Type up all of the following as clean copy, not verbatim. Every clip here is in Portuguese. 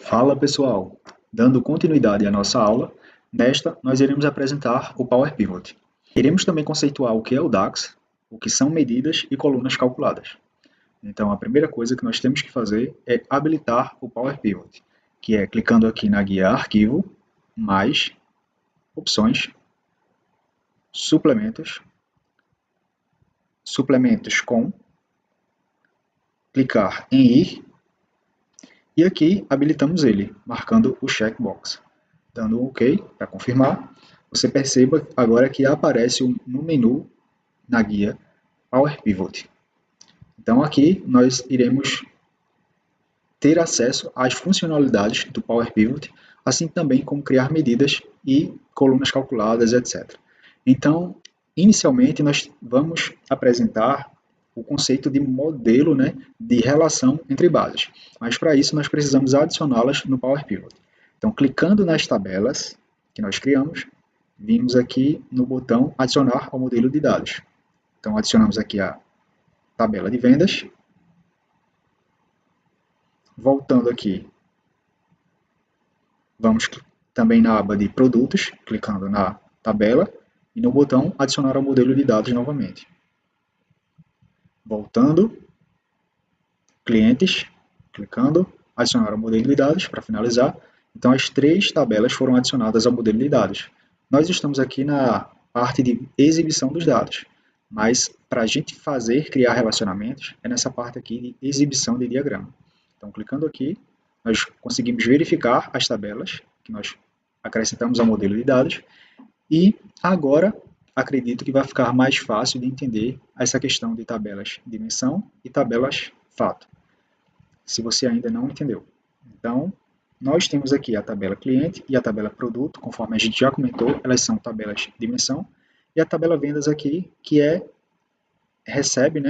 Fala pessoal, dando continuidade à nossa aula, nesta nós iremos apresentar o Power Pivot. Iremos também conceituar o que é o DAX, o que são medidas e colunas calculadas. Então a primeira coisa que nós temos que fazer é habilitar o Power Pivot, que é clicando aqui na guia Arquivo, mais, Opções, Suplementos, Suplementos com, clicar em Ir, e aqui habilitamos ele, marcando o checkbox. Dando um OK para confirmar, você perceba agora que aparece no menu, na guia, Power Pivot. Então aqui nós iremos ter acesso às funcionalidades do Power Pivot, assim também como criar medidas e colunas calculadas, etc. Então, inicialmente nós vamos apresentar o conceito de modelo, de relação entre bases. Mas para isso nós precisamos adicioná-las no Power Pivot. Então, clicando nas tabelas que nós criamos, vimos aqui no botão adicionar ao modelo de dados. Então, adicionamos aqui a tabela de vendas. Voltando aqui, vamos também na aba de produtos, clicando na tabela e no botão adicionar ao modelo de dados novamente. Voltando, clientes, clicando, adicionar ao modelo de dados para finalizar. Então, as três tabelas foram adicionadas ao modelo de dados. Nós estamos aqui na parte de exibição dos dados, mas para a gente criar relacionamentos, é nessa parte aqui de exibição de diagrama. Então, clicando aqui, nós conseguimos verificar as tabelas que nós acrescentamos ao modelo de dados e agora acredito que vai ficar mais fácil de entender essa questão de tabelas dimensão e tabelas fato, se você ainda não entendeu. Então, nós temos aqui a tabela cliente e a tabela produto, conforme a gente já comentou, elas são tabelas dimensão, e a tabela vendas aqui, que recebe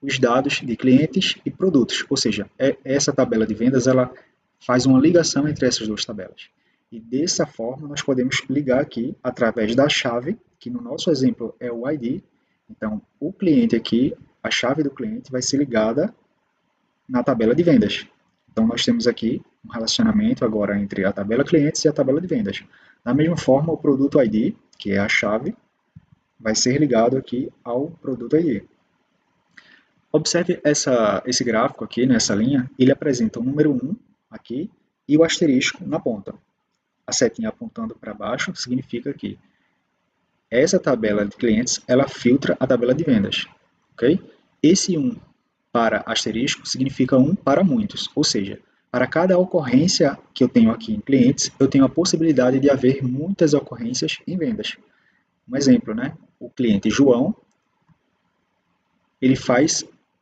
os dados de clientes e produtos, ou seja, essa tabela de vendas ela faz uma ligação entre essas duas tabelas. E dessa forma nós podemos ligar aqui através da chave, que no nosso exemplo é o ID. Então, o cliente aqui, a chave do cliente vai ser ligada na tabela de vendas. Então, nós temos aqui um relacionamento agora entre a tabela clientes e a tabela de vendas. Da mesma forma, o produto ID, que é a chave, vai ser ligado aqui ao produto ID. Observe esse gráfico aqui, nessa linha, ele apresenta o número 1 aqui e o asterisco na ponta. A setinha apontando para baixo significa que essa tabela de clientes, ela filtra a tabela de vendas. Okay? Esse 1 para asterisco significa 1 para muitos, ou seja, para cada ocorrência que eu tenho aqui em clientes, eu tenho a possibilidade de haver muitas ocorrências em vendas. Um exemplo, o cliente João,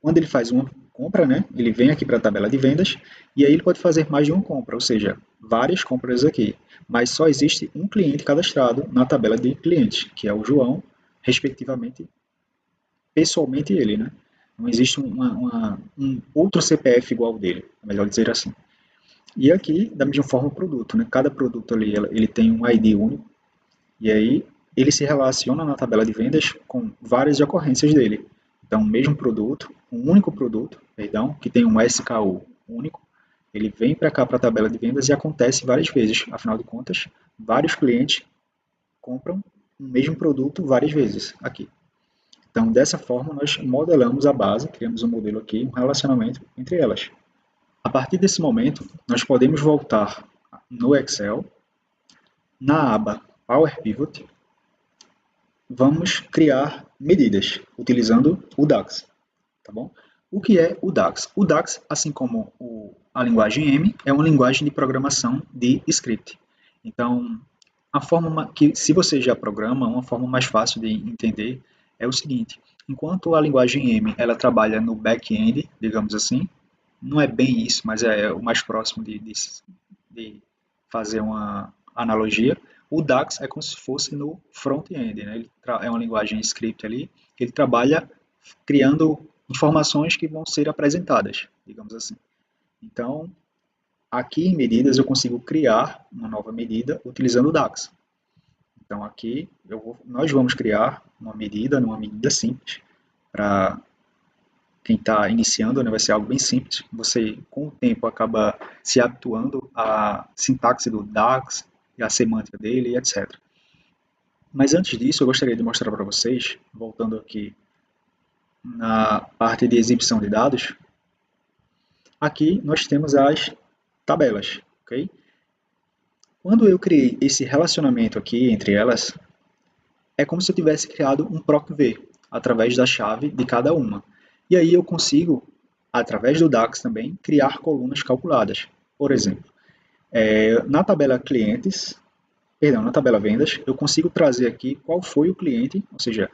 quando ele faz uma compra, ele vem aqui para a tabela de vendas e aí ele pode fazer mais de uma compra, ou seja, várias compras aqui, mas só existe um cliente cadastrado na tabela de clientes, que é o João, respectivamente, pessoalmente ele, Não existe um outro CPF igual dele, é melhor dizer assim. E aqui, da mesma forma, o produto, Cada produto ali, ele tem um ID único, e aí ele se relaciona na tabela de vendas com várias ocorrências dele. Então, o mesmo produto, um único produto, que tem um SKU único, ele vem para cá para a tabela de vendas e acontece várias vezes. Afinal de contas, vários clientes compram o mesmo produto várias vezes aqui. Então, dessa forma, nós modelamos a base, criamos um modelo aqui, um relacionamento entre elas. A partir desse momento, nós podemos voltar no Excel, na aba Power Pivot, vamos criar medidas utilizando o DAX, tá bom? O que é o DAX? O DAX, assim como a linguagem M, é uma linguagem de programação de script. Então, a forma que, se você já programa, uma forma mais fácil de entender é o seguinte: enquanto a linguagem M ela trabalha no back-end, digamos assim, não é bem isso, mas é o mais próximo de fazer uma analogia. O DAX é como se fosse no front-end, Ele é uma linguagem script ali, que ele trabalha criando informações que vão ser apresentadas, digamos assim. Então, aqui em medidas eu consigo criar uma nova medida utilizando o DAX. Então aqui nós vamos criar uma medida, numa medida simples, para quem está iniciando, né, vai ser algo bem simples. Você, com o tempo, acaba se habituando à sintaxe do DAX e à semântica dele, etc. Mas antes disso, eu gostaria de mostrar para vocês, voltando aqui na parte de exibição de dados, aqui nós temos as tabelas, ok? Quando eu criei esse relacionamento aqui entre elas, é como se eu tivesse criado um PROC-V, através da chave de cada uma. E aí eu consigo, através do DAX também, criar colunas calculadas. Por exemplo, na tabela clientes, perdão, na tabela vendas, eu consigo trazer aqui qual foi o cliente, ou seja,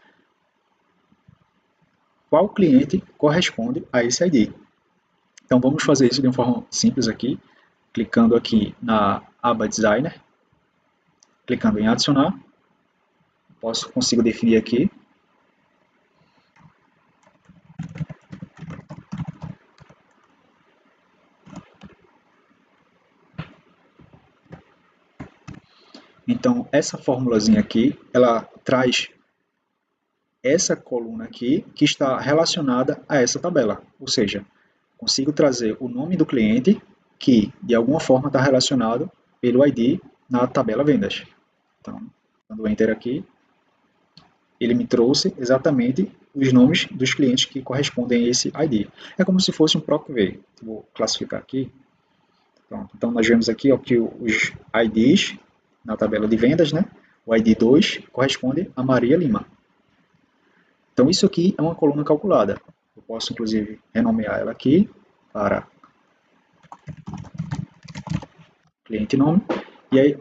qual cliente corresponde a esse ID. Então vamos fazer isso de uma forma simples aqui, clicando aqui na aba Designer, clicando em adicionar, consigo definir aqui. Então essa formulazinha aqui, ela traz essa coluna aqui que está relacionada a essa tabela, ou seja, consigo trazer o nome do cliente que de alguma forma está relacionado pelo ID na tabela vendas. Então, dando Enter aqui, ele me trouxe exatamente os nomes dos clientes que correspondem a esse ID. É como se fosse um PROC-V. Vou classificar aqui. Pronto. Então, nós vemos aqui ó, que os IDs na tabela de vendas, né? O ID 2 corresponde a Maria Lima. Então, isso aqui é uma coluna calculada. Eu posso, inclusive, renomear ela aqui para cliente nome.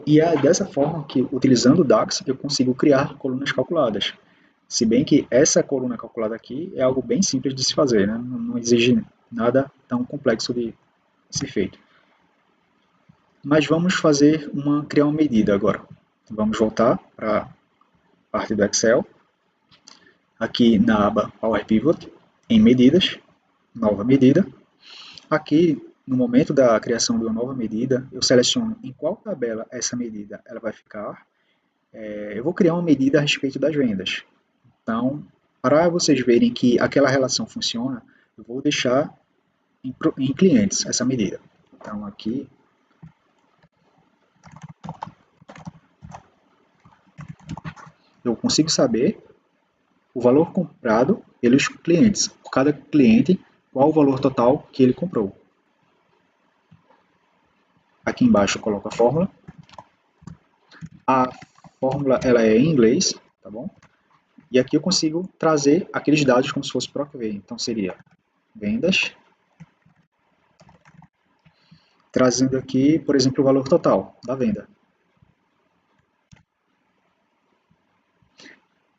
E é dessa forma que, utilizando o DAX, eu consigo criar colunas calculadas. Se bem que essa coluna calculada aqui é algo bem simples de se fazer, né? Não exige nada tão complexo de ser feito. Mas vamos criar uma medida agora. Vamos voltar para a parte do Excel, aqui na aba Power Pivot, em medidas, nova medida. Aqui, no momento da criação de uma nova medida, eu seleciono em qual tabela essa medida ela vai ficar. Eu vou criar uma medida a respeito das vendas. Então, para vocês verem que aquela relação funciona, eu vou deixar em clientes essa medida. Então, aqui, eu consigo saber o valor comprado pelos clientes. Por cada cliente, qual o valor total que ele comprou. Aqui embaixo eu coloco a fórmula. A fórmula ela é em inglês, tá bom? E aqui eu consigo trazer aqueles dados como se fosse PROC-V. Então seria vendas, trazendo aqui, por exemplo, o valor total da venda.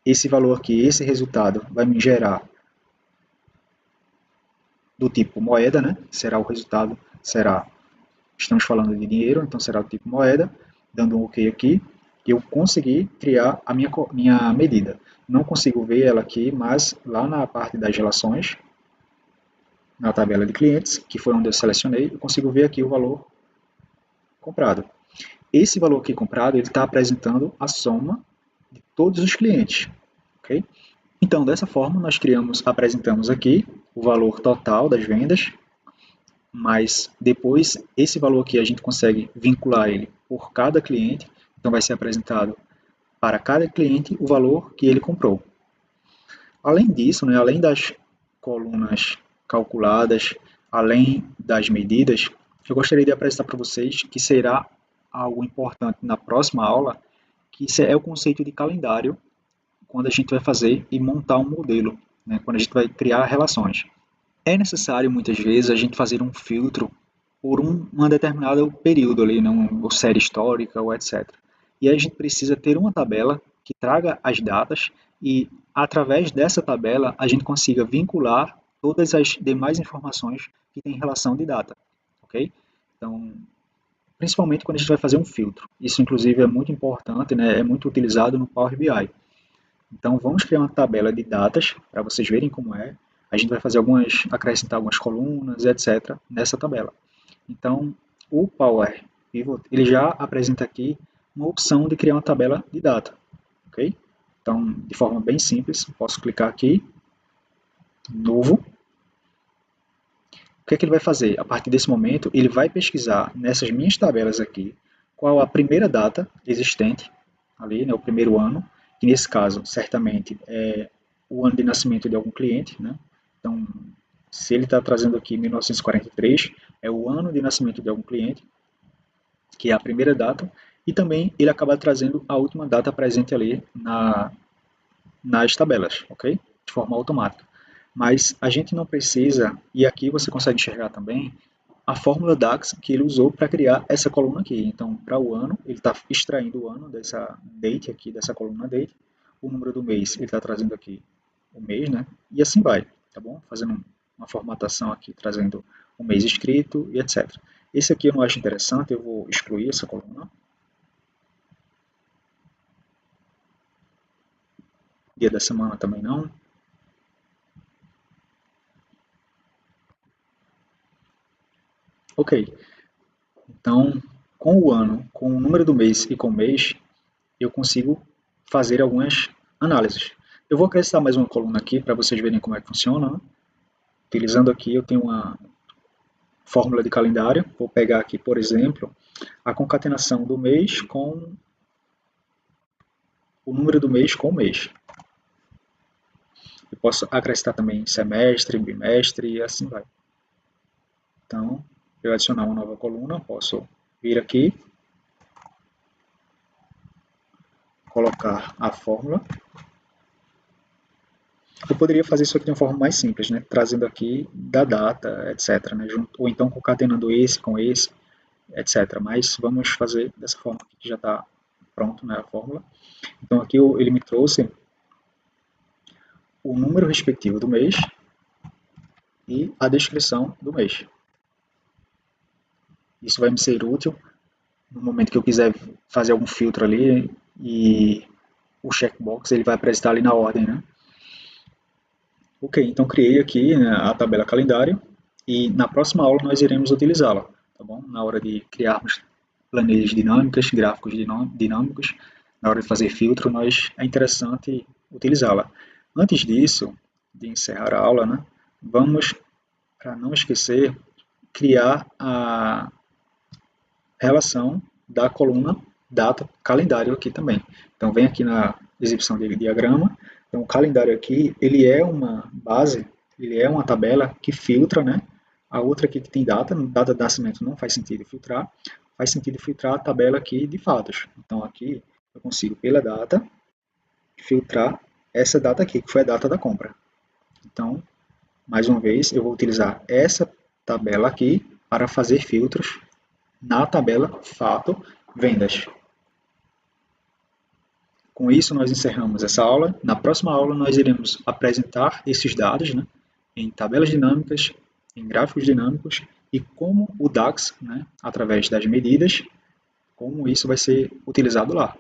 Esse valor aqui, esse resultado, vai me gerar do tipo moeda, né? Será o resultado, estamos falando de dinheiro, então será do tipo moeda, dando um OK aqui, eu consegui criar a minha medida. Não consigo ver ela aqui, mas lá na parte das relações, na tabela de clientes, que foi onde eu selecionei, eu consigo ver aqui o valor comprado. Esse valor aqui comprado, ele está apresentando a soma de todos os clientes, ok? Então, dessa forma, nós apresentamos aqui o valor total das vendas, mas depois esse valor aqui a gente consegue vincular ele por cada cliente, então vai ser apresentado para cada cliente o valor que ele comprou. Além disso, né, além das colunas calculadas, além das medidas, eu gostaria de apresentar para vocês que será algo importante na próxima aula, que é o conceito de calendário, quando a gente vai fazer e montar um modelo, né, quando a gente vai criar relações. É necessário, muitas vezes, a gente fazer um filtro por um determinado período ali, né, ou série histórica, ou etc. E aí a gente precisa ter uma tabela que traga as datas e, através dessa tabela, a gente consiga vincular todas as demais informações que têm relação de data, ok? Então, principalmente quando a gente vai fazer um filtro. Isso, inclusive, é muito importante, né? É muito utilizado no Power BI. Então, vamos criar uma tabela de datas para vocês verem como é. A gente vai acrescentar algumas colunas, etc. nessa tabela. Então, o Power Pivot, ele já apresenta aqui uma opção de criar uma tabela de data, ok? Então, de forma bem simples, posso clicar aqui, novo, que é que ele vai fazer? A partir desse momento, ele vai pesquisar nessas minhas tabelas aqui qual a primeira data existente, ali, né, o primeiro ano, que nesse caso, certamente, é o ano de nascimento de algum cliente, né? Então, se ele está trazendo aqui 1943, é o ano de nascimento de algum cliente, que é a primeira data, e também ele acaba trazendo a última data presente ali nas tabelas, ok? De forma automática. Mas a gente não precisa, e aqui você consegue enxergar também, a fórmula DAX que ele usou para criar essa coluna aqui. Então, para o ano, ele está extraindo o ano dessa date aqui, dessa coluna date, o número do mês, ele está trazendo aqui o mês, né? E assim vai, tá bom? Fazendo uma formatação aqui, trazendo o mês escrito e etc. Esse aqui eu não acho interessante, eu vou excluir essa coluna. Dia da semana também não. Ok, então com o ano, com o número do mês e com o mês, eu consigo fazer algumas análises. Eu vou acrescentar mais uma coluna aqui para vocês verem como é que funciona, né? Utilizando aqui, eu tenho uma fórmula de calendário. Vou pegar aqui, por exemplo, a concatenação do mês com o número do mês com o mês. Eu posso acrescentar também semestre, bimestre e assim vai. Então, eu adicionar uma nova coluna, posso vir aqui, colocar a fórmula. Eu poderia fazer isso aqui de uma forma mais simples, né? Trazendo aqui da data, etc. Né? Ou então concatenando esse com esse, etc. Mas vamos fazer dessa forma aqui, que já está pronto, né, a fórmula. Então aqui ele me trouxe o número respectivo do mês e a descrição do mês. Isso vai me ser útil no momento que eu quiser fazer algum filtro ali e o checkbox ele vai apresentar ali na ordem, né? Ok, então criei aqui, né, a tabela calendário e na próxima aula nós iremos utilizá-la, tá bom? Na hora de criarmos planilhas dinâmicas, gráficos dinâmicos, na hora de fazer filtro, é interessante utilizá-la. Antes disso, de encerrar a aula, né, vamos, para não esquecer, criar a relação da coluna data calendário aqui também. Então vem aqui na exibição de diagrama. Então o calendário aqui, ele é uma base, ele é uma tabela que filtra, né? A outra aqui que tem data de nascimento não faz sentido filtrar, faz sentido filtrar a tabela aqui de fatos. Então aqui eu consigo pela data filtrar essa data aqui, que foi a data da compra. Então, mais uma vez, eu vou utilizar essa tabela aqui para fazer filtros na tabela fato vendas. Com isso, nós encerramos essa aula. Na próxima aula, nós iremos apresentar esses dados, né, em tabelas dinâmicas, em gráficos dinâmicos e como o DAX, né, através das medidas, como isso vai ser utilizado lá.